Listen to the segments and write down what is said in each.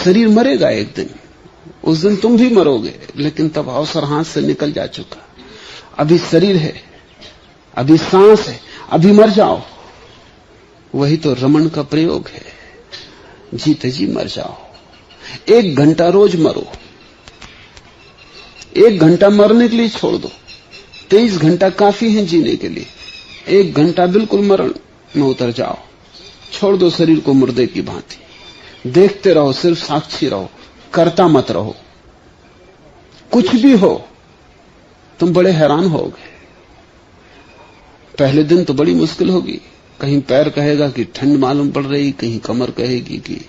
शरीर मरेगा एक दिन, उस दिन तुम भी मरोगे, लेकिन तब अवसर हाथ से निकल जा चुका। अभी शरीर है, अभी सांस है, अभी मर जाओ। वही तो रमण का प्रयोग है, जीते जी मर जाओ। 1 घंटा रोज मरो, 1 घंटा मरने के लिए छोड़ दो। 23 घंटा काफी है जीने के लिए। 1 घंटा बिल्कुल मरण में उतर जाओ, छोड़ दो शरीर को मुर्दे की भांति। देखते रहो, सिर्फ साक्षी रहो, करता मत रहो। कुछ भी हो, तुम बड़े हैरान होगे। पहले दिन तो बड़ी मुश्किल होगी, कहीं पैर कहेगा कि ठंड मालूम पड़ रही, कहीं कमर कहेगी कि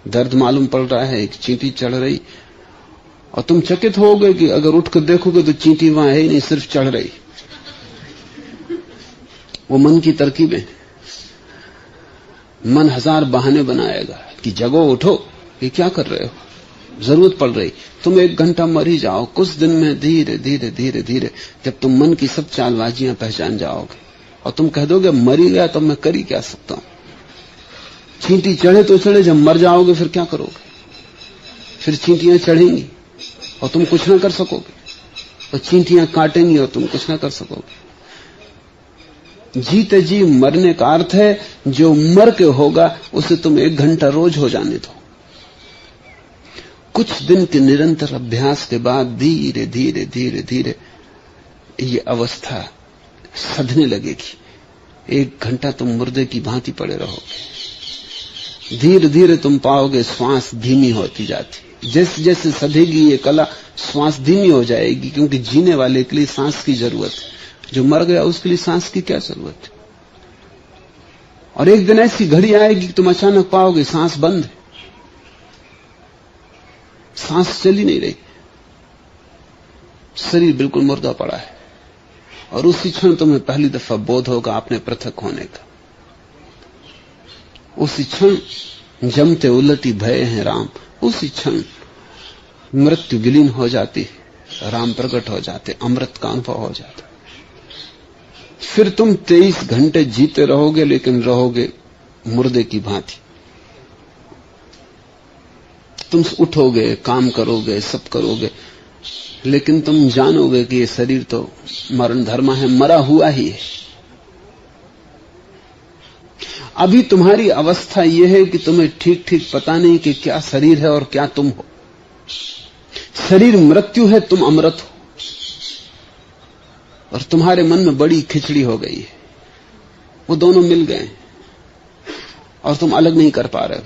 दर्द मालूम पड़ रहा है, एक चींटी चढ़ रही, और तुम चकित होगे कि अगर उठकर देखोगे तो चींटी वहां है ही नहीं, सिर्फ चढ़ रही। वो मन की तरकीबें। मन 1000 बहाने बनाएगा कि जगो, उठो, ये क्या कर रहे हो, जरूरत पड़ रही। तुम 1 घंटा मर ही जाओ। कुछ दिन में धीरे धीरे धीरे धीरे जब तुम मन की सब चालबाजियां पहचान जाओगे और तुम कह दोगे मर ही गया तो मैं कर ही क्या सकता हूं। चींटी चढ़े तो चढ़े, जब मर जाओगे फिर क्या करोगे? फिर चींटियां चढ़ेंगी और तुम कुछ ना कर सकोगे, और चींटियां काटेंगी और तुम कुछ ना कर सकोगे। जीते जी मरने का अर्थ है जो मर के होगा उसे तुम 1 घंटा रोज हो जाने दो। कुछ दिन के निरंतर अभ्यास के बाद धीरे धीरे धीरे धीरे ये अवस्था सधने लगेगी। 1 घंटा तुम मुर्दे की भांति पड़े रहोगे। धीरे धीरे तुम पाओगे श्वास धीमी होती जाती। जैसे जैसे सधेगी ये कला, श्वास धीमी हो जाएगी, क्योंकि जीने वाले के लिए सांस की जरूरत है। जो मर गया उसके लिए सांस की क्या जरूरत है? और एक दिन ऐसी घड़ी आएगी कि तुम अचानक पाओगे सांस बंद है, सांस चली नहीं रही, शरीर बिल्कुल मुर्दा पड़ा है। और उसी क्षण तुम्हें पहली दफा बोध होगा अपने पृथक होने का। उसी क्षण जमते उलटी भय हैं राम, उसी क्षण मृत्यु विलीन हो जाती है, राम प्रकट हो जाते, अमृत का अनुभव हो जाता। फिर तुम 23 घंटे जीते रहोगे, लेकिन रहोगे मुर्दे की भांति। तुम उठोगे, काम करोगे, सब करोगे, लेकिन तुम जानोगे कि ये शरीर तो मरण धर्म है, मरा हुआ ही है। अभी तुम्हारी अवस्था यह है कि तुम्हें ठीक ठीक पता नहीं कि क्या शरीर है और क्या तुम हो। शरीर मृत्यु है, तुम अमृत हो। और तुम्हारे मन में बड़ी खिचड़ी हो गई है, वो दोनों मिल गए और तुम अलग नहीं कर पा रहे हो।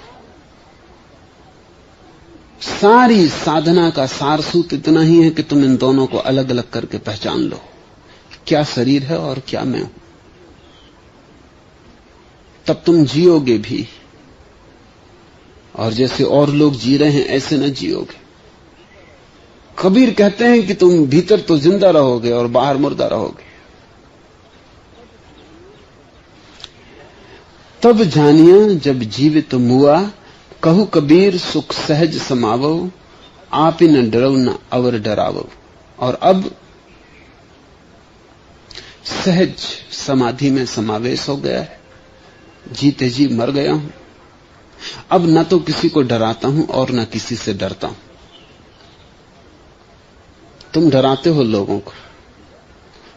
सारी साधना का सारसूत्र इतना ही है कि तुम इन दोनों को अलग अलग करके पहचान लो, क्या शरीर है और क्या मैं हूं। तब तुम जियोगे भी, और जैसे और लोग जी रहे हैं ऐसे न जियोगे। कबीर कहते हैं कि तुम भीतर तो जिंदा रहोगे और बाहर मुर्दा रहोगे। तब जानिया जब जीवित मुआ, कहू कबीर सुख सहज समावो, आप ही न डरो न अवर डरावो। और अब सहज समाधि में समावेश हो गया है, जीते जी मर गया हूं। अब न तो किसी को डराता हूं और न किसी से डरता हूं। तुम डराते हो लोगों को।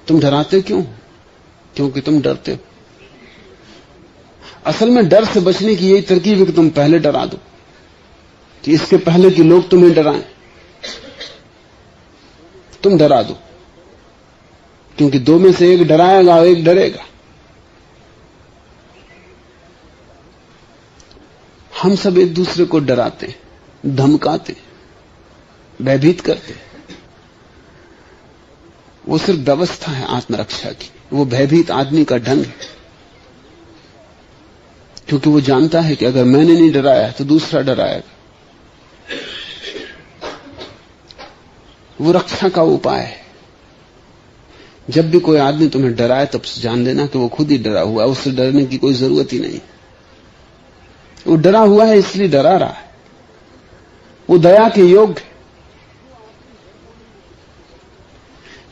तुम डराते क्यों? क्योंकि तुम डरते हो। असल में डर से बचने की यही तरकीब है कि तुम पहले डरा दो, कि इसके पहले कि लोग तुम्हें डराएं। तुम डरा दो, क्योंकि 2 में से एक डराएगा और एक डरेगा। हम सब एक दूसरे को डराते, धमकाते, भयभीत करते। वो सिर्फ व्यवस्था है आत्मरक्षा की। वो भयभीत आदमी का ढंग है, क्योंकि वो जानता है कि अगर मैंने नहीं डराया तो दूसरा डराएगा। वो रक्षा का उपाय है। जब भी कोई आदमी तुम्हें डराए तब जान लेना कि वो खुद ही डरा हुआ है, उससे डरने की कोई जरूरत ही नहीं। वो डरा हुआ है इसलिए डरा रहा है। वो दया के योग्य है।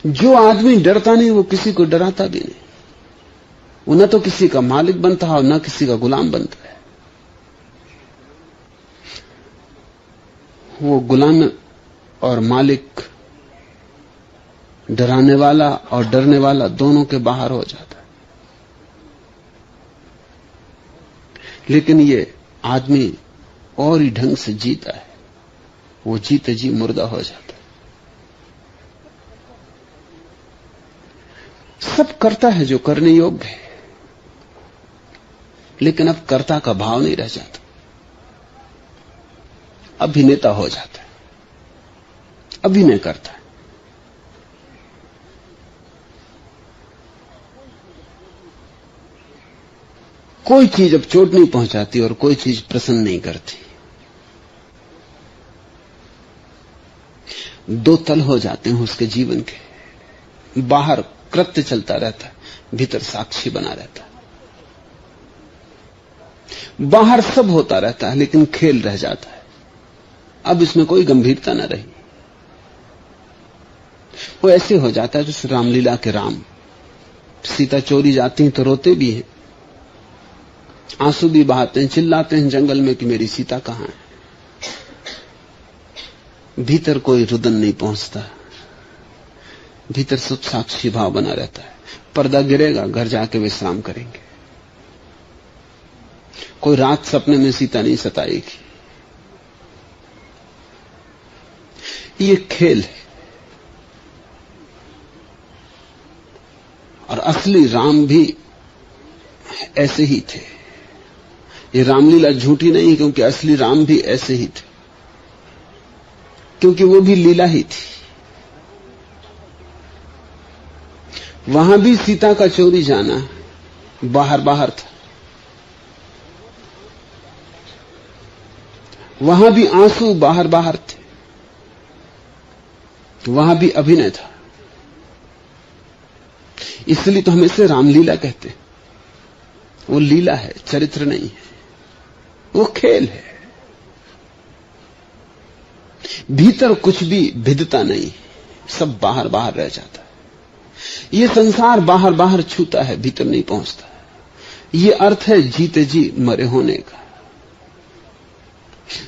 जो आदमी डरता नहीं वो किसी को डराता भी नहीं। वो न तो किसी का मालिक बनता है और न किसी का गुलाम बनता है। वो गुलाम और मालिक, डराने वाला और डरने वाला दोनों के बाहर हो जाता है। लेकिन ये आदमी और ही ढंग से जीता है, वो जीते जी मुर्दा हो जाता है। सब करता है जो करने योग्य है, लेकिन अब कर्ता का भाव नहीं रह जाता, अभिनेता हो जाता है, अभिनय करता है। कोई चीज अब चोट नहीं पहुंचाती और कोई चीज प्रसन्न नहीं करती। दो तल हो जाते हैं उसके जीवन के, बाहर कृत्य चलता रहता है, भीतर साक्षी बना रहता है। बाहर सब होता रहता है लेकिन खेल रह जाता है, अब इसमें कोई गंभीरता न रही। वो ऐसे हो जाता है जैसे रामलीला के राम, सीता चोरी जाती हैं तो रोते भी हैं, आंसू भी बहाते हैं, चिल्लाते हैं जंगल में कि मेरी सीता कहां है। भीतर कोई रुदन नहीं पहुंचता, भीतर सब साक्षी भाव बना रहता है। पर्दा गिरेगा, घर जाके विश्राम करेंगे। कोई रात सपने में सीता नहीं सताएगी। ये खेल है। और असली राम भी ऐसे ही थे। ये रामलीला झूठी नहीं, क्योंकि असली राम भी ऐसे ही थे, क्योंकि वो भी लीला ही थी। वहां भी सीता का चोरी जाना बाहर बाहर था, वहां भी आंसू बाहर बाहर थे, वहां भी अभिनय था। इसलिए तो हम इसे रामलीला कहते हैं। वो लीला है, चरित्र नहीं है, वो खेल है। भीतर कुछ भी भिदता नहीं, सब बाहर बाहर रह जाता है। ये संसार बाहर बाहर छूता है, भीतर नहीं पहुंचता। ये अर्थ है जीते जी मरे होने का।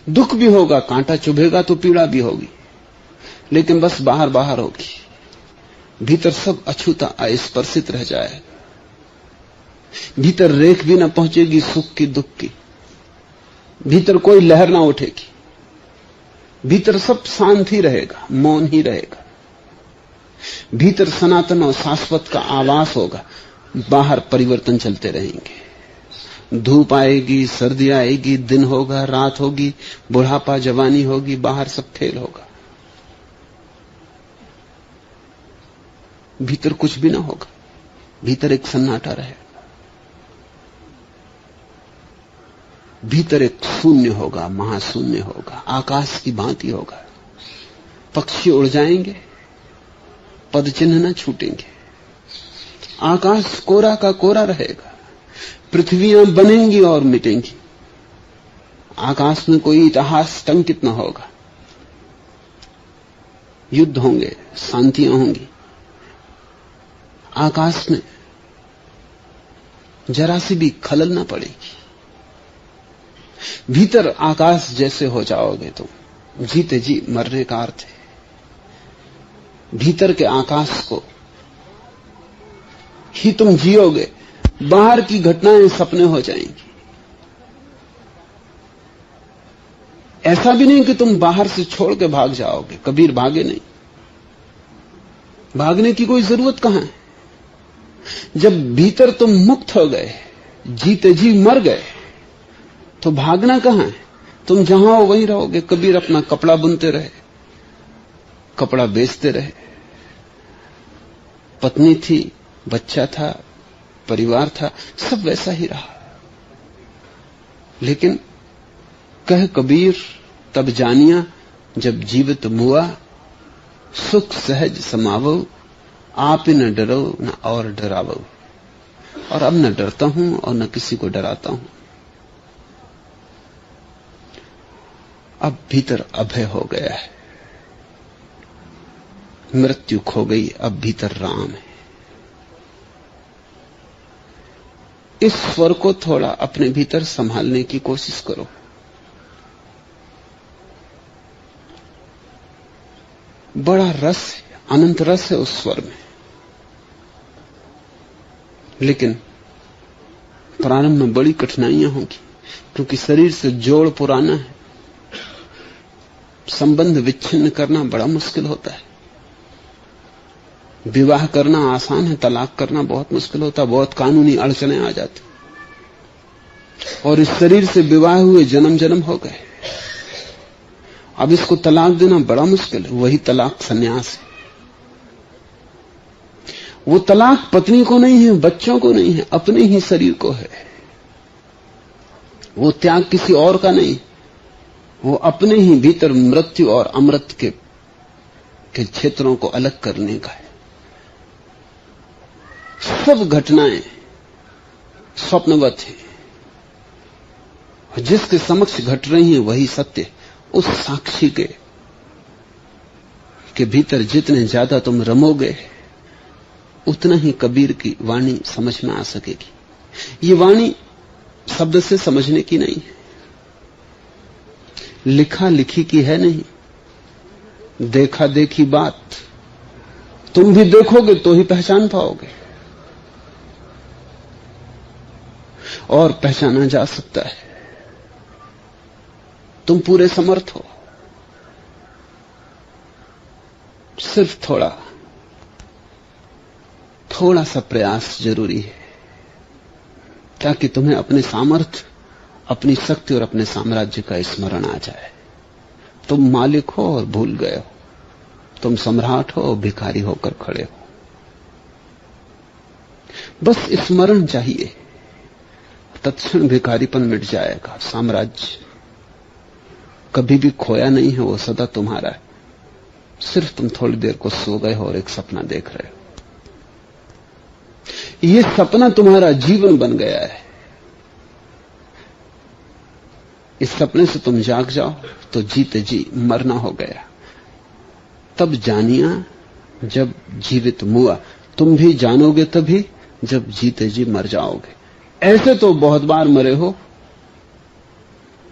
दुख भी होगा, कांटा चुभेगा तो पीड़ा भी होगी, लेकिन बस बाहर बाहर होगी। भीतर सब अछूता अस्पर्शित रह जाएगा। भीतर रेख भी न पहुंचेगी सुख की दुख की, भीतर कोई लहर ना उठेगी। भीतर सब शांत ही रहेगा, मौन ही रहेगा। भीतर सनातन और शाश्वत का आवास होगा, बाहर परिवर्तन चलते रहेंगे। धूप आएगी, सर्दी आएगी, दिन होगा, रात होगी, बुढ़ापा, जवानी होगी, बाहर सब खेल होगा। भीतर कुछ भी ना होगा, भीतर एक सन्नाटा रहेगा। भीतर एक शून्य होगा, महाशून्य होगा, आकाश की भांति होगा। पक्षी उड़ जाएंगे, पद चिन्ह न छूटेंगे। आकाश कोरा का कोरा रहेगा, पृथ्वियां बनेंगी और मिटेंगी। आकाश में कोई इतिहास टंकित न होगा। युद्ध होंगे, शांतियां होंगी। आकाश में जरा सी भी खलल न पड़ेगी। भीतर आकाश जैसे हो जाओगे तुम, जीते जी मरने का अर्थ है। भीतर के आकाश को ही तुम जियोगे, बाहर की घटनाएं सपने हो जाएंगी। ऐसा भी नहीं कि तुम बाहर से छोड़ के भाग जाओगे। कबीर भागे नहीं, भागने की कोई जरूरत कहां है। जब भीतर तुम मुक्त हो गए, जीते जी मर गए, तो भागना कहां है। तुम जहां हो वहीं रहोगे। कबीर अपना कपड़ा बुनते रहे, कपड़ा बेचते रहे। पत्नी थी, बच्चा था, परिवार था, सब वैसा ही रहा। लेकिन कह कबीर तब जानिया, जब जीवित मुआ, सुख सहज समावो, आप ही न डरो न और डरावो। और अब न डरता हूं और न किसी को डराता हूं। अब भीतर अभय हो गया है, मृत्यु खो गई, अब भीतर राम है। इस स्वर को थोड़ा अपने भीतर संभालने की कोशिश करो। बड़ा रस है, अनंत रस है उस स्वर में। लेकिन प्रारंभ में बड़ी कठिनाइयां होंगी, क्योंकि शरीर से जोड़ पुराना है। संबंध विच्छिन्न करना बड़ा मुश्किल होता है। विवाह करना आसान है, तलाक करना बहुत मुश्किल होता है। बहुत कानूनी अड़चने आ जाती, और इस शरीर से विवाह हुए जन्म जन्म हो गए। अब इसको तलाक देना बड़ा मुश्किल है। वही तलाक संन्यास है। वो तलाक पत्नी को नहीं है, बच्चों को नहीं है, अपने ही शरीर को है। वो त्याग किसी और का नहीं, वो अपने ही भीतर मृत्यु और अमृत के क्षेत्रों को अलग करने का है। सब घटनाएं स्वप्नवत हैं, जिसके समक्ष घट रही हैं वही सत्य। उस साक्षी के भीतर जितने ज्यादा तुम रमोगे, उतना ही कबीर की वाणी समझ में आ सकेगी। ये वाणी शब्द से समझने की नहीं है, लिखा लिखी की है नहीं, देखा देखी बात। तुम भी देखोगे तो ही पहचान पाओगे, और पहचाना जा सकता है। तुम पूरे समर्थ हो, सिर्फ थोड़ा सा प्रयास जरूरी है, ताकि तुम्हें अपने सामर्थ्य, अपनी शक्ति और अपने साम्राज्य का स्मरण आ जाए। तुम मालिक हो और भूल गए हो, तुम सम्राट हो और भिखारी होकर खड़े हो। बस स्मरण चाहिए, तत्क्षण भिखारीपन मिट जाएगा। साम्राज्य कभी भी खोया नहीं है, वो सदा तुम्हारा है। सिर्फ तुम थोड़ी देर को सो गए हो और एक सपना देख रहे हो। ये सपना तुम्हारा जीवन बन गया है। इस सपने से तुम जाग जाओ तो जीते जी मरना हो गया। तब जानिया जब जीवित मुआ, तुम भी जानोगे तभी जब जीते जी मर जाओगे। ऐसे तो बहुत बार मरे हो,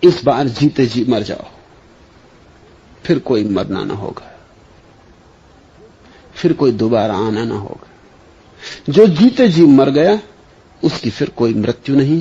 इस बार जीते जी मर जाओ, फिर कोई मरना ना होगा, फिर कोई दोबारा आना ना होगा। जो जीते जी मर गया उसकी फिर कोई मृत्यु नहीं है।